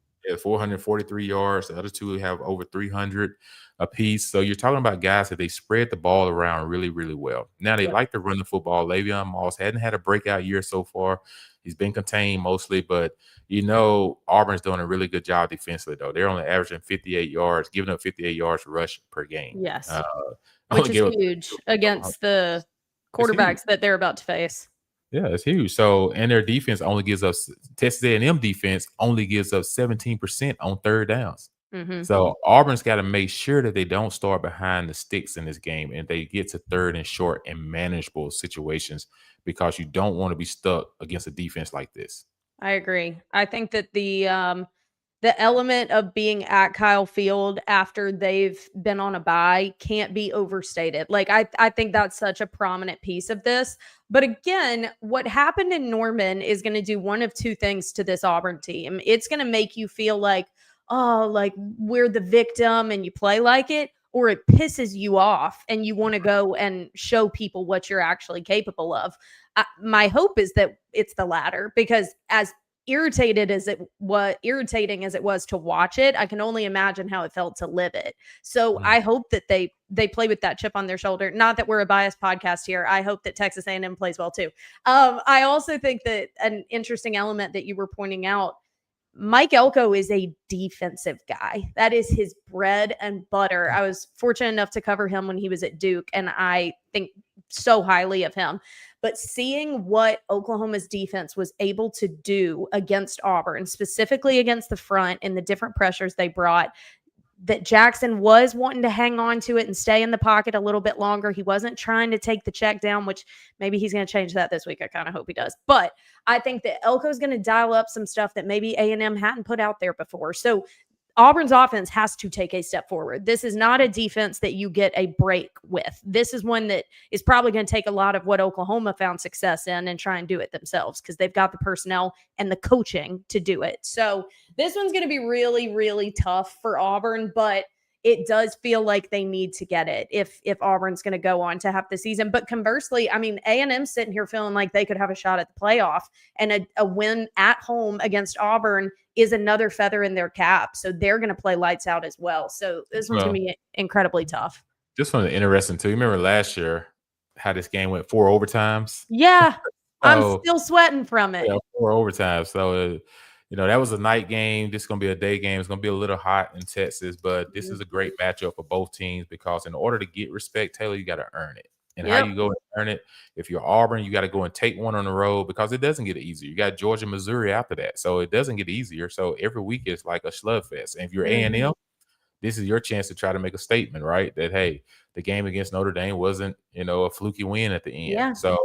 443 yards. The other two have over 300 apiece. So you're talking about guys that they spread the ball around really, really well. Now they like to run the football. Le'Veon Moss hadn't had a breakout year so far. He's been contained mostly, but Auburn's doing a really good job defensively, though. They're only averaging 58 yards, giving up 58 yards rush per game. Yes. Which is huge against the quarterbacks that they're about to face. Yeah, it's huge. So, and their defense only gives us Texas A&M defense only gives up 17% on 3rd downs. Mm-hmm. So Auburn's got to make sure that they don't start behind the sticks in this game and they get to 3rd and short and manageable situations because you don't want to be stuck against a defense like this. I agree. I think that the element of being at Kyle Field after they've been on a bye can't be overstated. Like I think that's such a prominent piece of this. But again, what happened in Norman is going to do one of two things to this Auburn team. It's going to make you feel like, oh, like we're the victim and you play like it, or it pisses you off and you want to go and show people what you're actually capable of. My hope is that it's the latter, because as irritating as it was to watch it, I can only imagine how it felt to live it. So I hope that they play with that chip on their shoulder. Not that we're a biased podcast here. I hope that Texas A&M plays well too. I also think that an interesting element that you were pointing out, Mike Elko is a defensive guy. That is his bread and butter. I was fortunate enough to cover him when he was at Duke, and I think so highly of him. But seeing what Oklahoma's defense was able to do against Auburn, specifically against the front and the different pressures they brought, that Jackson was wanting to hang on to it and stay in the pocket a little bit longer. He wasn't trying to take the check down, which maybe he's going to change that this week. I kind of hope he does. But I think that Elko's going to dial up some stuff that maybe A&M hadn't put out there before. So Auburn's offense has to take a step forward. This is not a defense that you get a break with. This is one that is probably going to take a lot of what Oklahoma found success in and try and do it themselves because they've got the personnel and the coaching to do it. So this one's going to be really, really tough for Auburn, but it does feel like they need to get it if Auburn's going to go on to have the season. But conversely, I mean, A&M's sitting here feeling like they could have a shot at the playoff, and a win at home against Auburn is another feather in their cap. So they're going to play lights out as well. So this one's going to be incredibly tough. This one's interesting too. You remember last year how this game went 4 overtimes? Yeah. I'm still sweating from it. Yeah, 4 overtimes. So, that was a night game. This is going to be a day game. It's going to be a little hot in Texas, but this is a great matchup for both teams because in order to get respect, Taylor, you got to earn it. And how you go and earn it, if you're Auburn, you got to go and take one on the road because it doesn't get easier. You got Georgia, Missouri after that. So it doesn't get easier. So every week is like a slugfest. And if you're A&M, this is your chance to try to make a statement, right? That, hey, the game against Notre Dame wasn't, a fluky win at the end. Yeah. So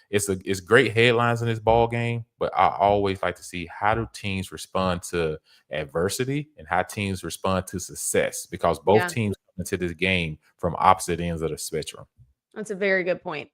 it's great headlines in this ball game, but I always like to see how do teams respond to adversity and how teams respond to success because both teams come into this game from opposite ends of the spectrum. That's a very good point.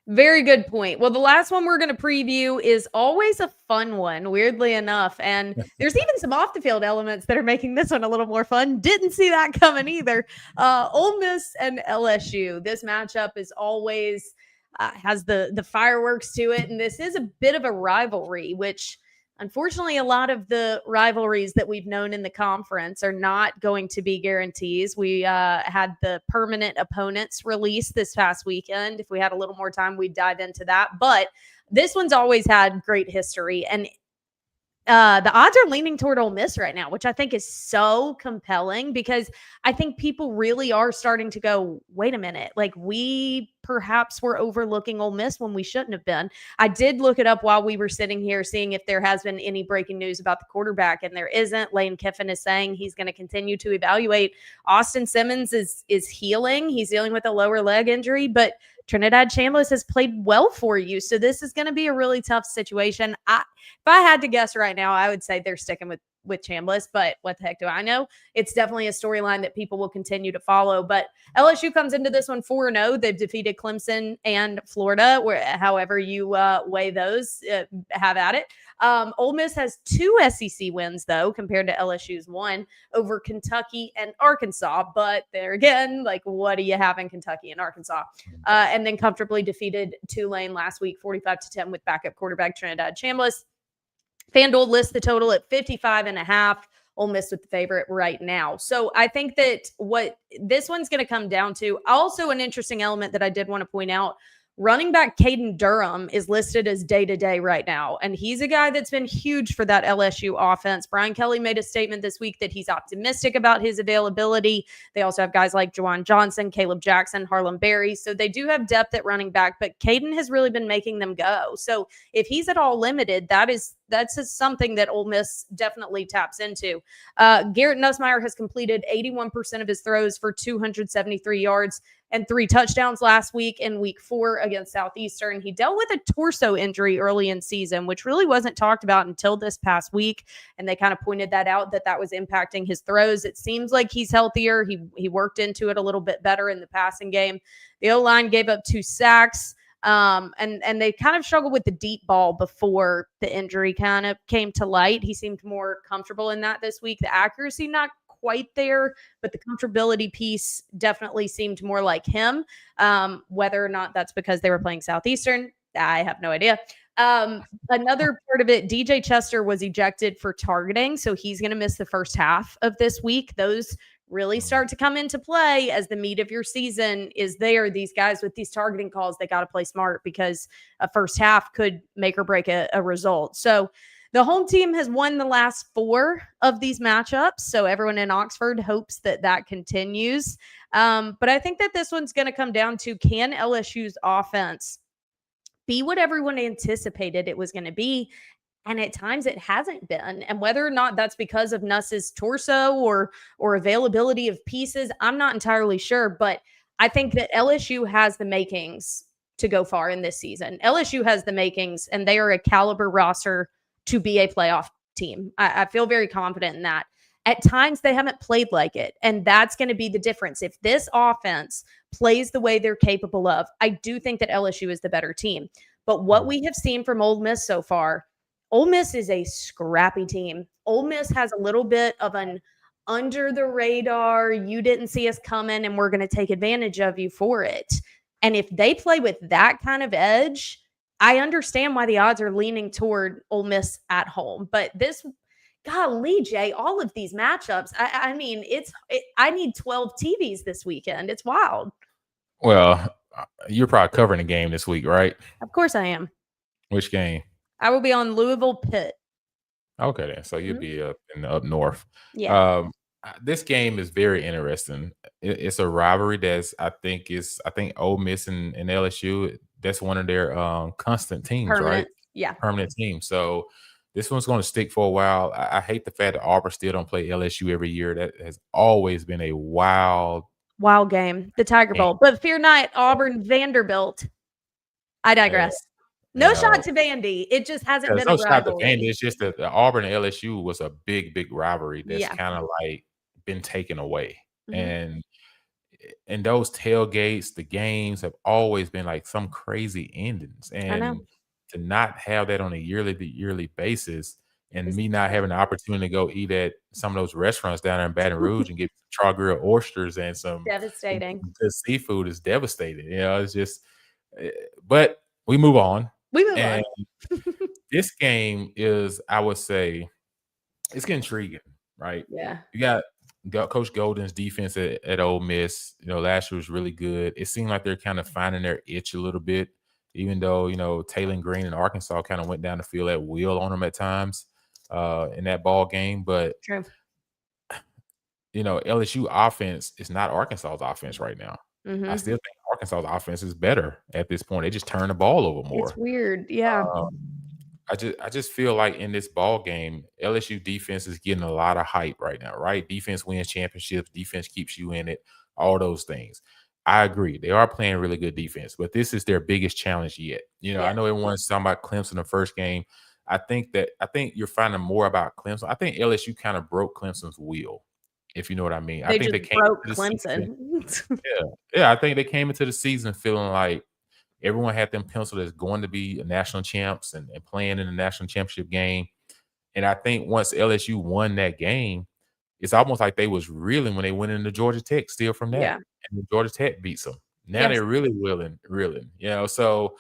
Very good point. Well, the last one we're going to preview is always a fun one, weirdly enough. And there's even some off the field elements that are making this one a little more fun. Didn't see that coming either. Ole Miss and LSU. This matchup is always has the fireworks to it. And this is a bit of a rivalry, which unfortunately, a lot of the rivalries that we've known in the conference are not going to be guarantees. We had the permanent opponents release this past weekend. If we had a little more time, we'd dive into that. But this one's always had great history. And the odds are leaning toward Ole Miss right now, which I think is so compelling because I think people really are starting to go, wait a minute, like we perhaps were overlooking Ole Miss when we shouldn't have been. I did look it up while we were sitting here, seeing if there has been any breaking news about the quarterback, and there isn't. Lane Kiffin is saying he's going to continue to evaluate. Austin Simmons is healing. He's dealing with a lower leg injury, but Trinidad Chambliss has played well for you. So this is going to be a really tough situation. If I had to guess right now, I would say they're sticking with Chambliss, but what the heck do I know? It's definitely a storyline that people will continue to follow. But LSU comes into this one 4-0. They've defeated Clemson and Florida, however you weigh those, have at it. Ole Miss has 2 SEC wins, though, compared to LSU's 1 over Kentucky and Arkansas. But there again, like, what do you have in Kentucky and Arkansas? And then comfortably defeated Tulane last week, 45-10 with backup quarterback Trinidad Chambliss. FanDuel lists the total at 55.5. Ole Miss with the favorite right now. So I think that what this one's going to come down to, also an interesting element that I did want to point out, running back Caden Durham is listed as day-to-day right now, and he's a guy that's been huge for that LSU offense. Brian Kelly made a statement this week that he's optimistic about his availability. They also have guys like Juwan Johnson, Caleb Jackson, Harlem Berry, so they do have depth at running back, but Caden has really been making them go. So if he's at all limited, that's something that Ole Miss definitely taps into. Garrett Nussmeier has completed 81% of his throws for 273 yards and 3 touchdowns last week in week 4 against Southeastern. He dealt with a torso injury early in season, which really wasn't talked about until this past week. And they kind of pointed that out, that was impacting his throws. It seems like he's healthier. He worked into it a little bit better in the passing game. The O-line gave up 2 sacks. And they kind of struggled with the deep ball before the injury kind of came to light. He seemed more comfortable in that this week. The accuracy, not quite there, but the comfortability piece definitely seemed more like him. Whether or not that's because they were playing Southeastern, I have no idea. Another part of it, DJ Chester was ejected for targeting, so he's going to miss the first half of this week. Those really start to come into play as the meat of your season is there. These guys with these targeting calls, they got to play smart because a first half could make or break a result. So the home team has won the last 4 of these matchups. So everyone in Oxford hopes that continues. But I think that this one's going to come down to, can LSU's offense be what everyone anticipated it was going to be? And at times it hasn't been. And whether or not that's because of Nuss's torso or availability of pieces, I'm not entirely sure. But I think that LSU has the makings to go far in this season. LSU has the makings, and they are a caliber roster to be a playoff team. I feel very confident in that. at times they haven't played like it. And that's going to be the difference. If this offense plays the way they're capable of, I do think that LSU is the better team. But what we have seen from Ole Miss so far, Ole Miss is a scrappy team. Ole Miss has a little bit of an under the radar, you didn't see us coming and we're going to take advantage of you for it. And if they play with that kind of edge, I understand why the odds are leaning toward Ole Miss at home. But this, golly, Jay, all of these matchups, I mean, I need 12 TVs this weekend. It's wild. Well, you're probably covering the game this week, right? Of course I am. Which game? I will be on Louisville Pitt. Okay, then. So you'll be up north. Yeah. This game is very interesting. It's a rivalry I think Ole Miss and LSU. That's one of their constant teams, Permanent. right? Yeah. Permanent team. So this one's going to stick for a while. I hate the fact that Auburn still don't play LSU every year. That has always been a wild game, the Tiger game. Bowl. But fear not, Auburn Vanderbilt. I digress. No shot to Vandy. It just hasn't been a rivalry. It's just that the Auburn and LSU was a big rivalry that's kind of like been taken away. And those tailgates, the games have always been like some crazy endings. And to not have that on a yearly basis, and me not having the opportunity to go eat at some of those restaurants down there in Baton Rouge and get char grilled oysters and some devastating good seafood is devastating. It's just, but we move on. On. This game is, I would say, it's intriguing, right? Yeah. You got Coach Golden's defense at Ole Miss. Last year was really good. It seemed like they're kind of finding their itch a little bit, even though, Taylor Green in Arkansas kind of went down the field at will on them at times in that ball game. But, true. LSU offense is not Arkansas's offense right now. I still think Arkansas's offense is better at this point. They just turn the ball over more. It's weird. Yeah. I just feel like in this ball game, LSU defense is getting a lot of hype right now, right? Defense wins championships. Defense keeps you in it. All those things. I agree. They are playing really good defense, but this is their biggest challenge yet. I know everyone's talking about Clemson the first game. I think you're finding more about Clemson. I think LSU kind of broke Clemson's wheel, if you know what I mean. I think they broke Clemson. Yeah. I think they came into the season feeling like everyone had them penciled as going to be national champs and playing in the national championship game. And I think once LSU won that game, it's almost like they was reeling when they went into Georgia Tech still from that. Yeah. And Georgia Tech beats them. Now they're really reeling. So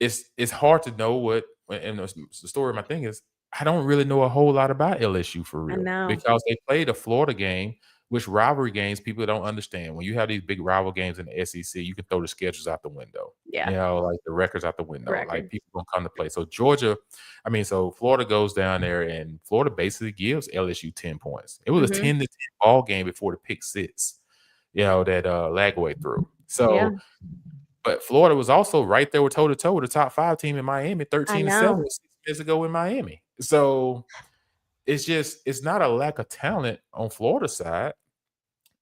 it's hard to know what, and the story of my thing is, I don't really know a whole lot about LSU for real. Because they played a Florida game, which rivalry games people don't understand. When you have these big rival games in the SEC, you can throw the schedules out the window. Yeah. Like the records out the window. Like people don't come to play. So Florida goes down there and Florida basically gives LSU 10 points. It was a 10-10 ball game before the pick six, that Lagway threw. So, but Florida was also right there with toe-to-toe with the top 5 team in Miami, 13-7 6 years ago in Miami. So it's not a lack of talent on Florida's side.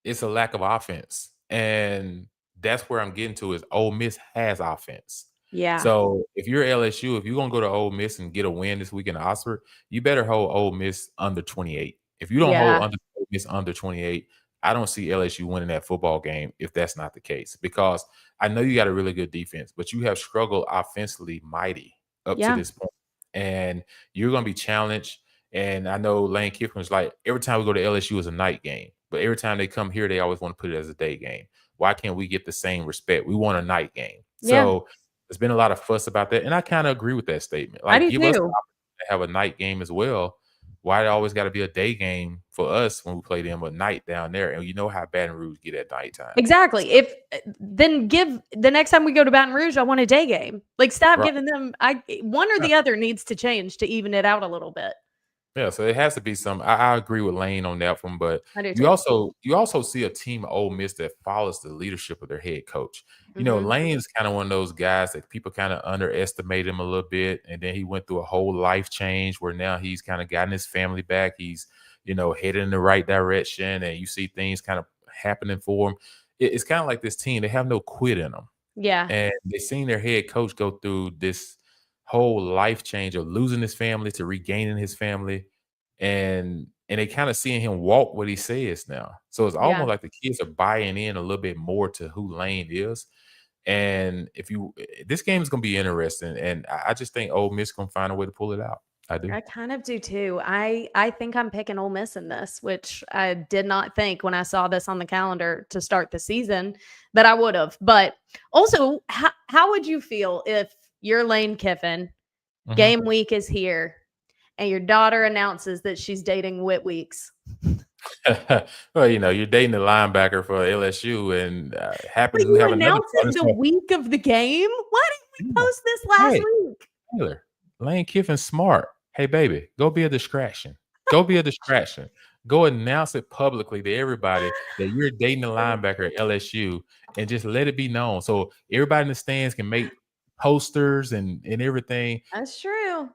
It's a lack of offense. And that's where I'm getting to is Ole Miss has offense. Yeah. So if you're LSU, if you're going to go to Ole Miss and get a win this week in Oxford, you better hold Ole Miss under 28. If you don't hold Ole Miss under 28, I don't see LSU winning that football game if that's not the case. Because I know you got a really good defense, but you have struggled offensively mighty up to this point. And you're going to be challenged. And I know Lane Kiffin's like, every time we go to LSU is a night game. But every time they come here, they always want to put it as a day game. Why can't we get the same respect? We want a night game. So there's been a lot of fuss about that. And I kind of agree with that statement. Like, give us the opportunity to have a night game as well. Why it always got to be a day game for us when we play them a night down there? And you know how Baton Rouge get at nighttime. Exactly. Then give the next time we go to Baton Rouge, I want a day game. Like, stop giving them one or the other needs to change to even it out a little bit. Yeah, so it has to be some. I agree with Lane on that one, but you also see a team of Ole Miss that follows the leadership of their head coach. Lane's kind of one of those guys that people kind of underestimate him a little bit, and then he went through a whole life change where now he's kind of gotten his family back. He's headed in the right direction, and you see things kind of happening for him. It's kind of like this team; they have no quit in them. Yeah, and they seen their head coach go through this whole life change of losing his family to regaining his family. And and they kind of seeing him walk what he says now. So it's Yeah. almost like the kids are buying in a little bit more to who Lane is. And this game is going to be interesting, and I just think Ole Miss going to find a way to pull it out. I do. I kind of do too. I think I'm picking Ole Miss in this, which I did not think when I saw this on the calendar to start the season that I would have. But also, how would you feel if you're Lane Kiffin, Mhm. game week is here, and your daughter announces that she's dating Whit Weeks? Well, you're dating the linebacker for LSU, and But happens we you have another announce brother. it the week of the game? Why didn't we So, post this last hey, week? Taylor, Lane Kiffin's smart. Hey, baby, go be a distraction. Go be a distraction. Go announce it publicly to everybody that you're dating a linebacker at LSU, and just let it be known so everybody in the stands can make posters and everything. That's true.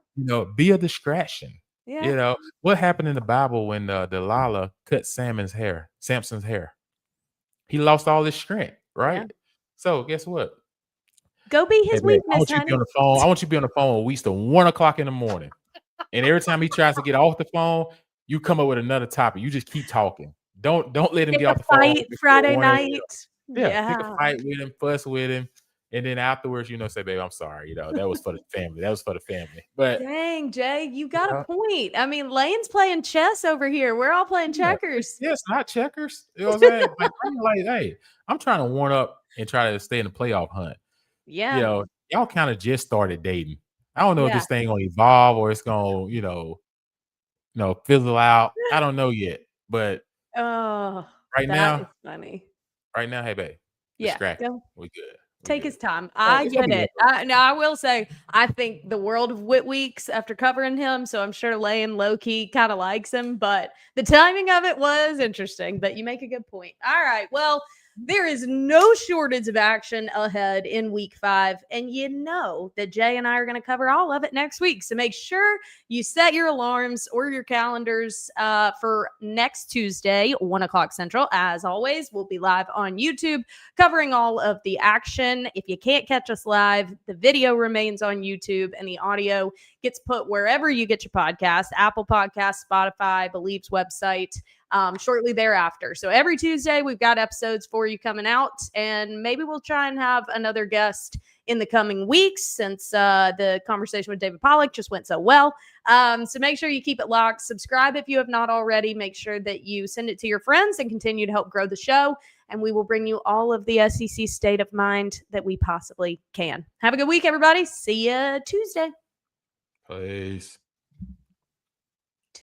Be a distraction. Yeah. What happened in the Bible when Delilah cut Samson's hair? He lost all his strength, Yeah. right? So guess what? Go be Hey, his babe, I weakness, want you to be on honey. the phone. I want you to be on the phone at least till 1 o'clock in the morning. And every time he tries to get off the phone, you come up with another topic. You just keep talking. Don't let him Pick get a off the phone fight before Friday 1 a.m. night. Yeah, pick a Yeah. fight with him, fuss with him, and then afterwards, say, "Babe, I'm sorry. That was for the family. That was for the family." But Dang, Jay, you you got a know, point. I mean, Lane's playing chess over here. We're all playing yeah, checkers. yes, not checkers. You know what I'm saying? Like, hey, I'm trying to warm up and try to stay in the playoff hunt. Yeah. Y'all kind of just started dating. I don't know if Yeah. this thing gonna evolve or it's gonna, fizzle out. I don't know yet. But Oh, right that is now, funny. hey babe, Yeah. distract. Go We good. We take good. his time. I It's gonna get be good. it. Now, I will say, I think the world of Whit Weeks after covering him. So I'm sure Lane low key kind of likes him, but the timing of it was interesting. But you make a good point. All right. Well, there is no shortage of action ahead in week 5. And you know that Jay and I are going to cover all of it next week. So make sure you set your alarms or your calendars for next Tuesday, 1 o'clock Central. As always, we'll be live on YouTube covering all of the action. If you can't catch us live, the video remains on YouTube and the audio gets put wherever you get your podcast, Apple Podcasts, Spotify, Believe's website, shortly thereafter. So every Tuesday, we've got episodes for you coming out, and maybe we'll try and have another guest in the coming weeks since the conversation with David Pollack just went so well. So make sure you keep it locked. Subscribe if you have not already. Make sure that you send it to your friends and continue to help grow the show. And we will bring you all of the SEC state of mind that we possibly can. Have a good week, everybody. See you Tuesday. Peace.